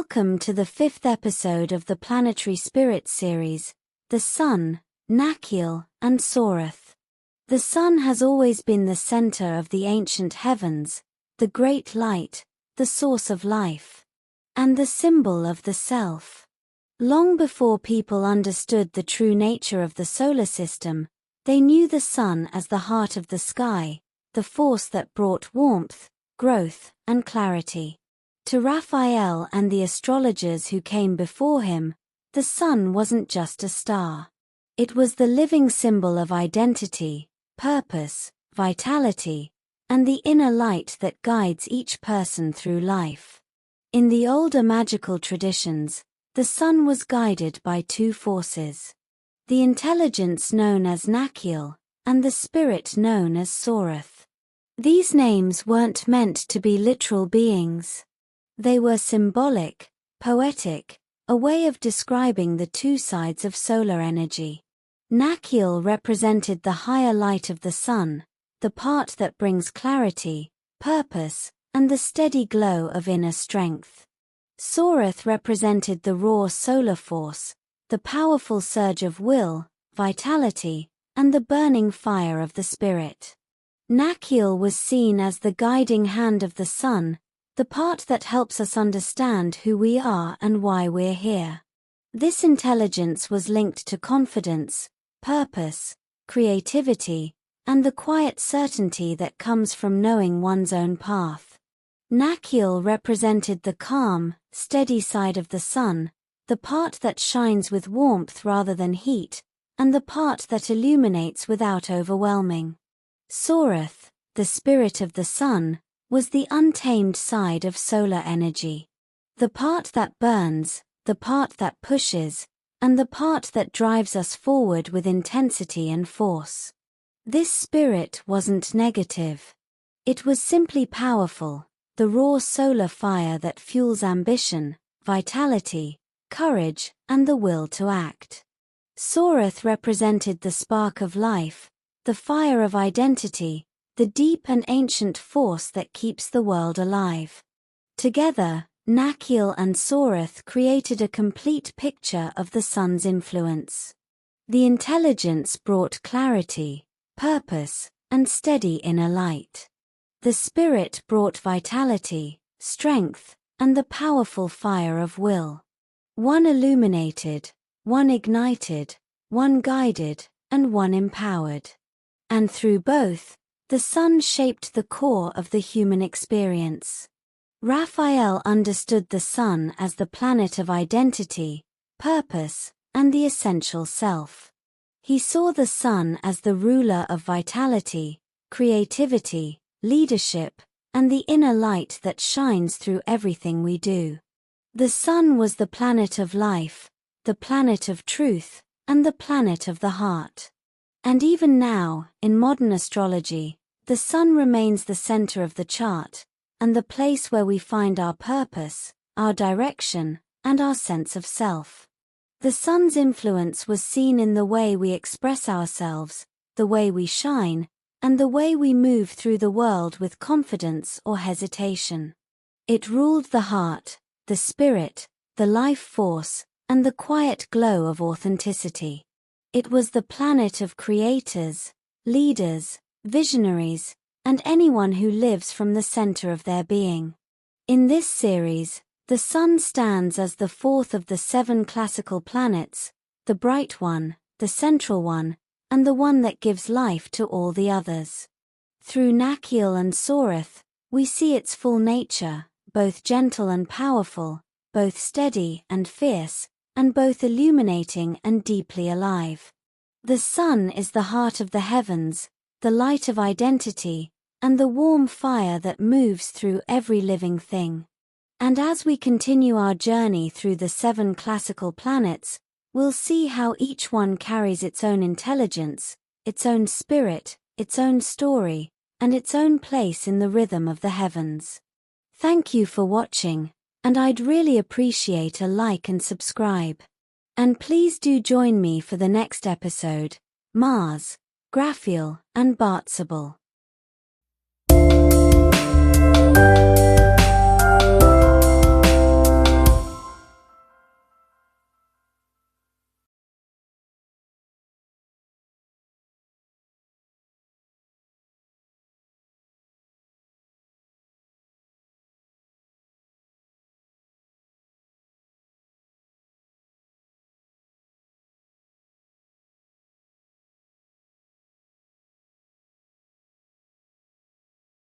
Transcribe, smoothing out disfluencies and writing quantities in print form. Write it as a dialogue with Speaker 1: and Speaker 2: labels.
Speaker 1: Welcome to the fifth episode of the Planetary Spirit series, the Sun, Nakhiel and Sorath. The Sun has always been the center of the ancient heavens, the great light, the source of life, and the symbol of the self. Long before people understood the true nature of the solar system, they knew the Sun as the heart of the sky, the force that brought warmth, growth, and clarity. To Raphael and the astrologers who came before him, the Sun wasn't just a star. It was the living symbol of identity, purpose, vitality, and the inner light that guides each person through life. In the older magical traditions, the Sun was guided by two forces: the intelligence known as Nakhiel, and the spirit known as Sorath. These names weren't meant to be literal beings. They were symbolic, poetic, a way of describing the two sides of solar energy. Nakhiel represented the higher light of the Sun, the part that brings clarity, purpose, and the steady glow of inner strength. Sorath represented the raw solar force, the powerful surge of will, vitality, and the burning fire of the spirit. Nakhiel was seen as the guiding hand of the Sun, the part that helps us understand who we are and why we're here. This intelligence was linked to confidence, purpose, creativity, and the quiet certainty that comes from knowing one's own path. Nakhiel represented the calm, steady side of the Sun, the part that shines with warmth rather than heat, and the part that illuminates without overwhelming. Sorath, the spirit of the Sun, was the untamed side of solar energy. The part that burns, the part that pushes, and the part that drives us forward with intensity and force. This spirit wasn't negative. It was simply powerful, the raw solar fire that fuels ambition, vitality, courage, and the will to act. Sorath represented the spark of life, the fire of identity, the deep and ancient force that keeps the world alive. Together, Nakhiel and Sorath created a complete picture of the Sun's influence. The intelligence brought clarity, purpose, and steady inner light. The spirit brought vitality, strength, and the powerful fire of will. One illuminated, one ignited, one guided, and one empowered. And through both, the Sun shaped the core of the human experience. Raphael understood the Sun as the planet of identity, purpose, and the essential self. He saw the Sun as the ruler of vitality, creativity, leadership, and the inner light that shines through everything we do. The Sun was the planet of life, the planet of truth, and the planet of the heart. And even now, in modern astrology, the Sun remains the center of the chart, and the place where we find our purpose, our direction, and our sense of self. The Sun's influence was seen in the way we express ourselves, the way we shine, and the way we move through the world with confidence or hesitation. It ruled the heart, the spirit, the life force, and the quiet glow of authenticity. It was the planet of creators, leaders, visionaries, and anyone who lives from the center of their being. In this series, the Sun stands as the fourth of the 7 classical planets, the bright one, the central one, and the one that gives life to all the others. Through Nakhiel and Sorath, we see its full nature, both gentle and powerful, both steady and fierce, and both illuminating and deeply alive. The Sun is the heart of the heavens, the light of identity, and the warm fire that moves through every living thing. And as we continue our journey through the 7 classical planets, we'll see how each one carries its own intelligence, its own spirit, its own story, and its own place in the rhythm of the heavens. Thank you for watching, and I'd really appreciate a like and subscribe. And please do join me for the next episode, Mars, Graphiel, and Bartzabal.